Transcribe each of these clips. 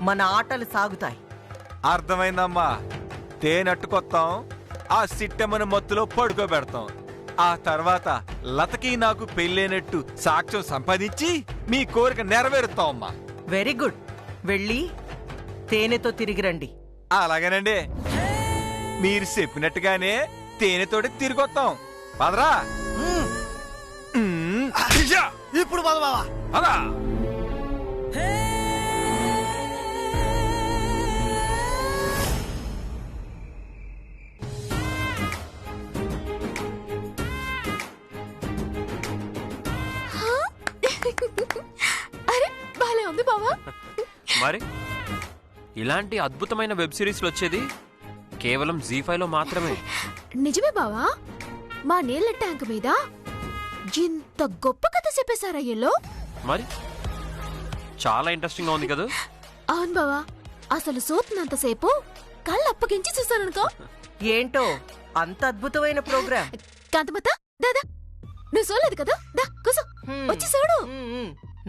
మన ఆటలు సాగుతాయి. అర్థమైందమ్మా. తేనెట్టుకొస్తాం, ఆ సిట్టెమ్మని మత్తులో పడుకోబెడతాం. ఆ తర్వాత లతకి నాకు పెళ్ళైనట్టు సాక్ష్యం సంపాదించి మీ కోరిక నెరవేరుతాం అమ్మా. Very good. వెళ్ళి తేనెతో తిరిగి రండి. అలాగేనండి, మీరు చెప్పినట్టుగానే తేనెతోటి తిరిగొస్తాం. పదరా. ఇప్పుడు పద బావా. పదా. అరే బాలే ఉంది బావా. మరి ఇలాంటి అద్భుతమైన వెబ్ సిరీస్లు వచ్చేది కేవలం జీ5 లో మాత్రమే. నిజమే బావా. మా నీళ్ళ ట్యాంక్ మీద ఇంత గొప్ప కథ చెప్పేశారయ్యలో. మరి చాలా ఇంట్రెస్టింగ్ గా ఉంది కదా. అవును బావా, అసలు సూత్నంతసేపు కళ్ళు అప్పగించి చూసాననుకో. ఏంటో అంత అద్భుతమైన ప్రోగ్రామ్. కాంతమత దాదా, నువ్వు చూడలేదు కదా, దా కూసో, వచ్చి చూడు.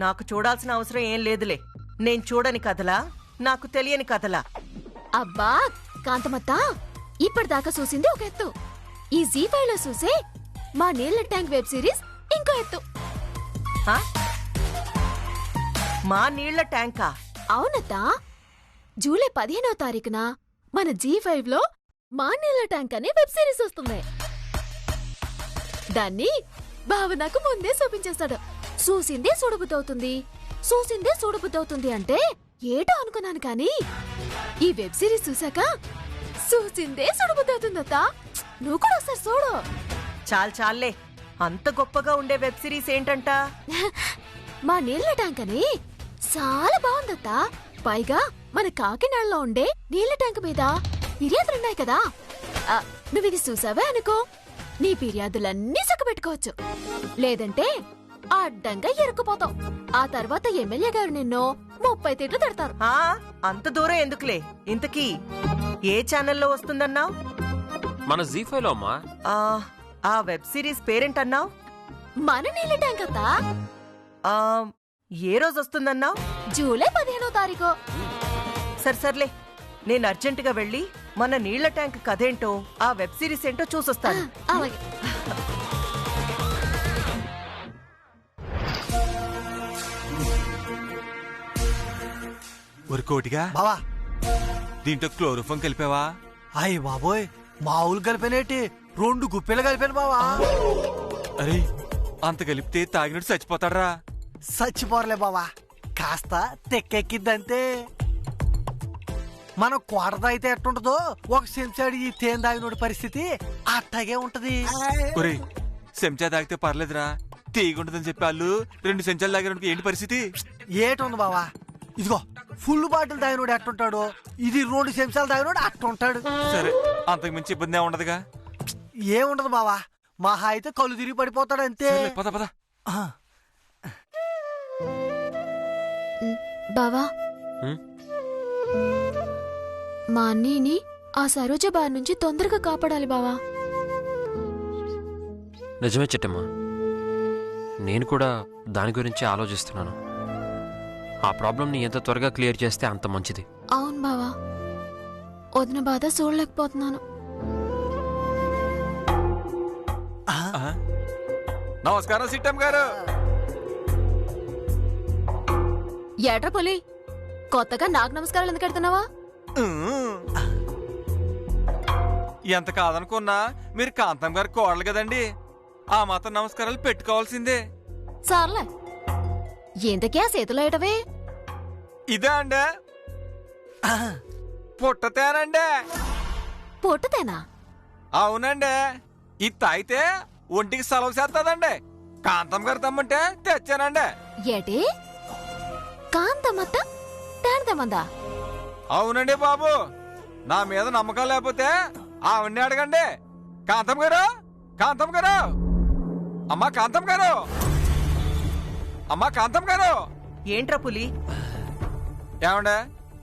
నాకు చూడాల్సిన అవసరం ఏం లేదులే. నేను చూడని కథలా, నాకు తెలియని కథలా? అబ్బా కాంతమత్త, ఇప్పటిదాకా చూసింది ఒక ఎత్తు. ఈ జీ5 లో చూసే మా నీళ్ళ ట్యాంక్ వెబ్ సిరీస్ ఇంకో ఎత్తు. మా నీళ్ల ట్యాంకా? అవునత్తా, జూలై 15వ తారీఖున మన జీ5 లో మా నీళ్ళ ట్యాంక్ అనే వెబ్ సిరీస్ వస్తుంది. దాన్ని బావ నాకు ముందే చూపించేస్తాడు. చూసిందే చూడబుద్దవుతుంది, చూసిందే చూడబుద్దవుతుంది అంటే ఏటో అనుకున్నాను కానీ ఈ వెబ్ సిరీస్ చూసాక చూసిందే చూడబుద్దవుతుందత్తా. నువ్వు కూడా ఒకసారి చూడు. చాలే, అంత గొప్పగా ఉండే వెబ్ సిరీస్ ఏంటంట? మా నీళ్ళ ట్యాంక్ అని చాలా బాగుందత్తా. పైగా మన కాకినాడలో ఉండే నీళ్ళ ట్యాంక్ మీద ఫిర్యాదులున్నాయి కదా. నువ్వు ఇది చూసావే అనుకో, నీ ఫిర్యాదులన్నీ చక్కబెట్టుకోవచ్చు. లేదంటే అడ్డంగా ఇరుక్కుపోతావు. ఆ తర్వాత ఎమ్మెల్యే గారు నిన్ను 30 తిట్లు తిడతారు. అంత దూరం ఎందుకులే. ఇంతకీ ఏ ఛానల్లో వస్తుందన్నావు? మన జీ5 లో అమ్మా. ఆ వెబ్ సిరీస్ పేరేంటన్నావు? మన నీళ్ళ ట్యాంక్ అత్తా. ఏ రోజు వస్తుందన్నావు? జూలై 15వ తారీఖు. సర్లే, నేను అర్జెంటుగా వెళ్ళి మన నీళ్ల ట్యాంక్ కథేంటో, ఆ వెబ్ సిరీస్ ఏంటో చూసొస్తాను. అలాగే. ఒక కోటిగా బావా, దీంట్లో క్లోరోఫామ్ కలిపావా? అయ్య బాబోయ్, మావులు కలిపానేటి 2 గుప్పెలు కలిపాను బావా. అరే, అంత కలిపితే తాగినట్టు చచ్చిపోతాడ్రా. చచ్చిపోరలే బావా, కాస్త తెక్కెక్కిద్దంతే. మనం కోటతో అయితే ఎట్టుంటదో ఒక చెంచాడు ఈ తేనె తాగినోడి పరిస్థితి అట్టాగే ఉంటది. ఒరే, చెంచా తాగితే పర్లేదురా, తీగుంటదని చెప్పి వాళ్ళు 2 చెంచాలు తాగినోడికి ఏంటి పరిస్థితి? ఏటుంది బావా, ఇదిగో ఫుల్ బాటిల్ తాగినోడు ఎట్టుంటాడు, ఇది 2 చెంచాలు తాగినోడు అట్టుంటాడు. సరే, అంతకు మించి ఇబ్బంది ఉండదుగా. ఏముండదు బావా, మహా అయితే కళ్ళు తిరిగి పడిపోతాడు అంతే. పద పద. బావా, మా అన్నీని ఆ సరోజ బారి నుంచి తొందరగా కాపాడాలి బావా. నిజమే చిట్టమ్మా, నేను కూడా దాని గురించి ఆలోచిస్తున్నాను. ఆ ప్రాబ్లంని ఎంత త్వరగా క్లియర్ చేస్తే అంత మంచిది. అవును బావా, వదిన బాధ చూడలేకపోతున్నాను. నమస్కారం సిట్టమ్మ గారు. ఏట్రా పులి, కొత్తగా నాకు నమస్కారాలు ఎందుకు పెడుతున్నావా? ఎంత కాదనుకున్నా మీరు కాంతం గారి కోడలు కదండి, ఆ మాత్రం నమస్కారాలు పెట్టుకోవాల్సిందే. సర్లే, ఎంతకే ఆ చేతిలో ఏటవే? ఇదే అండే పుట్టతేనండే. పొట్టుతేనా? అవునండే, ఇది తాగితే ఒంటికి సెలవు చేస్తుందండి. కాంతం గారు తమ్మంటే తెచ్చానండి. ఏటి కాంతమ్మత్త తేనెతమ్మందా? అవునండి బాబు, నా మీద నమ్మకం లేకపోతే ఆవిడ్ని అడగండి. కాంతం గారు, కాంతం గారు, అమ్మా కాంతం గారు, అమ్మా కాంతం గారు. ఏంట్రా పులి? ఏమండే,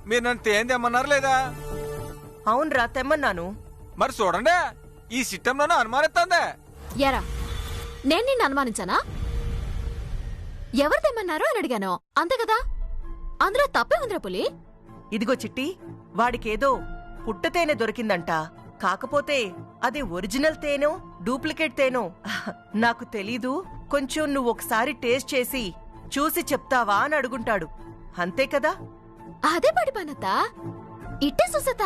మీరు నన్ను తేంది తెమ్మన్నారు లేదా? అవునరా, తెమ్మన్నాను. మరి చూడండి, ఈ సిస్టమ్ నన్ను అనుమానిస్తుంది. ఎరా, నేను నిన్ను అనుమానించానా? ఎవరు తెమ్మన్నారో అని అడిగాను, అంతే కదా. అందులో తప్పే ఉందిరా పులి. ఇదిగో చిట్టి, వాడికేదో పుట్టతేనె దొరికిందంట. కాకపోతే అది ఒరిజినల్ తేనో డూప్లికేట్ తేనో నాకు తెలీదు. కొంచెం నువ్వు ఒకసారి టేస్ట్ చేసి చూసి చెప్తావా అని అడుగుంటాడు. అంతే కదా? అదే పడి పనత్త ఇట్టే చూసేత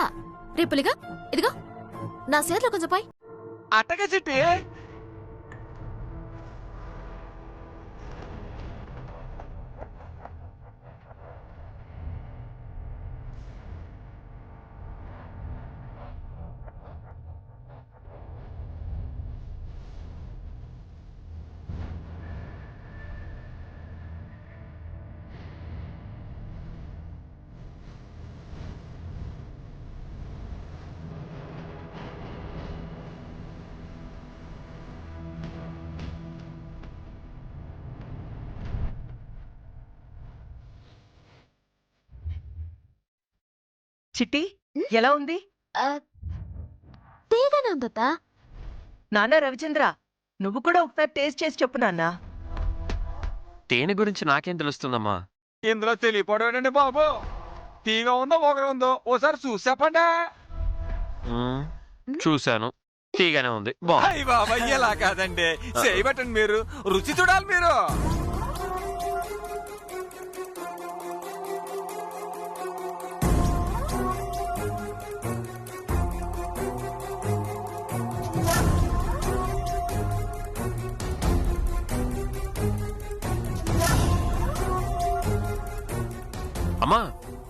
రేపులిగా ఇదిగో నా చేతిలో కొంచెం పోయి. అట్టగా చిట్టి. చిట్టి, ఎలా ఉంది? తీగానే ఉందత్త. నాన్న రవిచంద్ర, నువ్వు కూడా ఒకసారి టేస్ట్ చేసి చెప్పు నాన్న. తేనె గురించి నాకేం తెలుస్తుందమ్మా? ఇందులో తెలియపడేటండి బాబు. తీగా ఉందో ఒకరు ఉందో ఓసారి చూసి చెప్పండి. చూశాను, తీగానే ఉంది. బాగుంది. అయ్య బాబా, ఎలా కాదండి, చేయబట్టండి మీరు, రుచి చూడాలి మీరు. అమ్మా,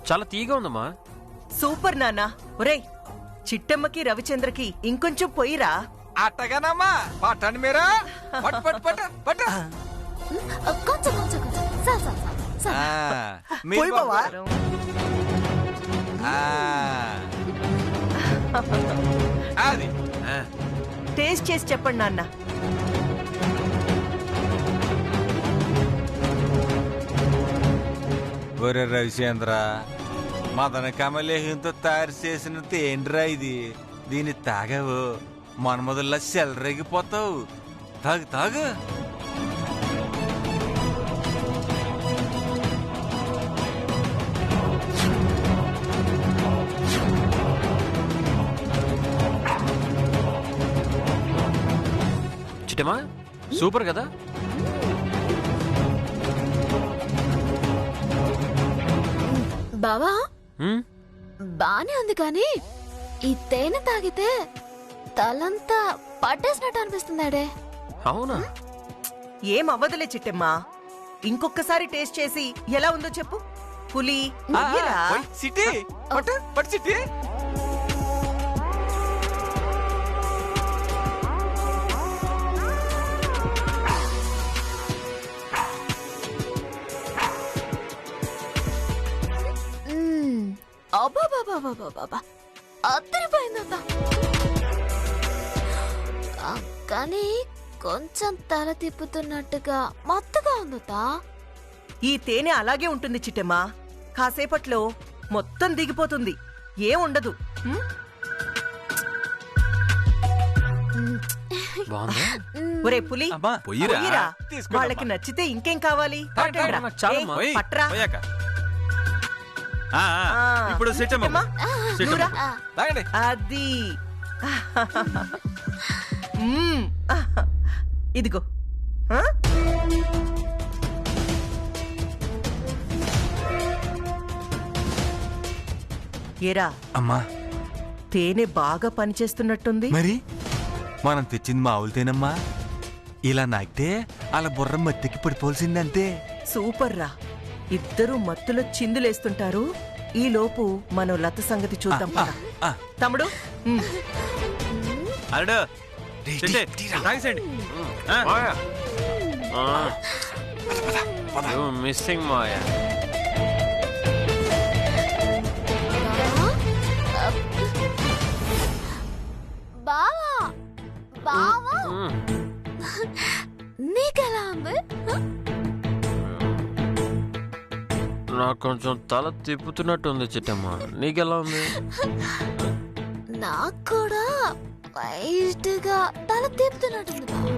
చాలా తీగా ఉందమ్మా. సూపర్ నాన్న. ఒరేయ్, చిట్టమ్మకి రవిచంద్రకి ఇంకొంచెం పొయ్యిరా. అట్టగానమ్మా, పట్టండి మీరు. పట్టు పట్టు పట్టు పట్టు. కొంచెం కొంచెం కొంచెం సా సా సా సా. మీరు పోయి బావా. అది టేస్ట్ చేసి చెప్పండి నాన్న. ఒరే రవిచంద్ర, మదన కమలేహంతో తయారు చేసిన తేండ్రా ఇది. దీన్ని తాగావు మన్మధుల్లా చెలరేగిపోతావు. తాగు తాగు. చిట్టమ్మా, సూపర్ కదా? బావా ఉమ్, బానే ఉంది కానీ ఈ తేనె తాగితే తలంతా పట్టేసినట్టు అనిపిస్తుందాడే. అవునా? ఏం అవ్వదులే చిట్టమ్మా. ఇంకొకసారి టేస్ట్ చేసి ఎలా ఉందో చెప్పు. పులి నువ్వురా. సిటీ పట్టు పట్టు సిటీ. అబ్బాబాబాబాబాబా, అద్దరిపోయిందత్త. కానీ కొంచెం తల తిప్పుతున్నట్టుగా మత్తుగా ఉందత్త. ఈ తేనె అలాగే ఉంటుంది చిట్టమ్మా. కాసేపట్లో మొత్తం దిగిపోతుంది. ఏం ఉండదు. హ్మ్? బాగుందా? ఒరే పులి, అమ్మా, పొయ్యిరా. పొయ్యిరా. తీసుకోండి వాళ్ళకి అమ్మా. నచ్చితే ఇంకేం కావాలి? తాగండి, పట్టండ్రా. నాకు చాలమ్మా. ఏయ్, పట్రా. ఇప్పుడు చిట్టమ్మా, నువ్వురా. తాగండి. అది మ్మ్. ఇదిగో. ఆ? ఏరా, అమ్మా, తేనె బాగా పనిచేస్తున్నట్టుంది. మరి మనం తెచ్చింది మావులు తేనమ్మా. ఇలా నాకితే అలా బుర్ర మత్తికి పడిపోవాల్సిందంతే. సూపర్ రా. ఇద్దరూ మత్తులో చిందులేస్తుంటారు. ఈ లోపు మనం లత సంగతి చూద్దాం పద. తమ్ముడు, అరడు మిస్సింగ్ మాయా. బావా బావా, నీకెలా ఉంది? నాకు కొంచెం తల తిప్పుతున్నట్టుంది చిట్టమ్మా. నీకెలా ఉంది? నాకు కూడా లైట్ గా తల తిప్పుతున్నట్టుంది బావా.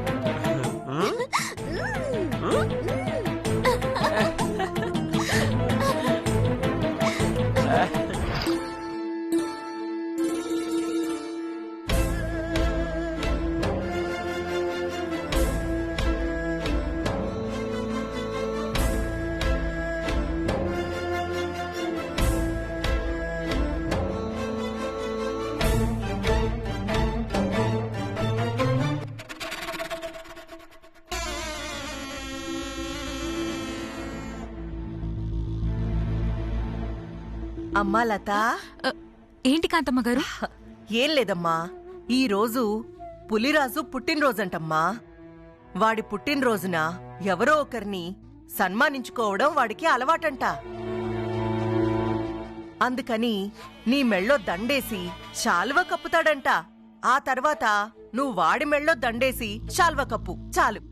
అమ్మా లత, ఏంటి కాంతమ్మ గారు? ఏం లేదమ్మా, ఈ రోజు పులిరాజు పుట్టినరోజంటమ్మా. వాడి పుట్టినరోజున ఎవరో ఒకరిని సన్మానించుకోవడం వాడికి అలవాటంట. అందుకని నీ మెళ్ళో దండేసి శాల్వ కప్పుతాడంట. ఆ తర్వాత నువ్వు వాడి మెళ్ళో దండేసి శాల్వ కప్పు చాలు.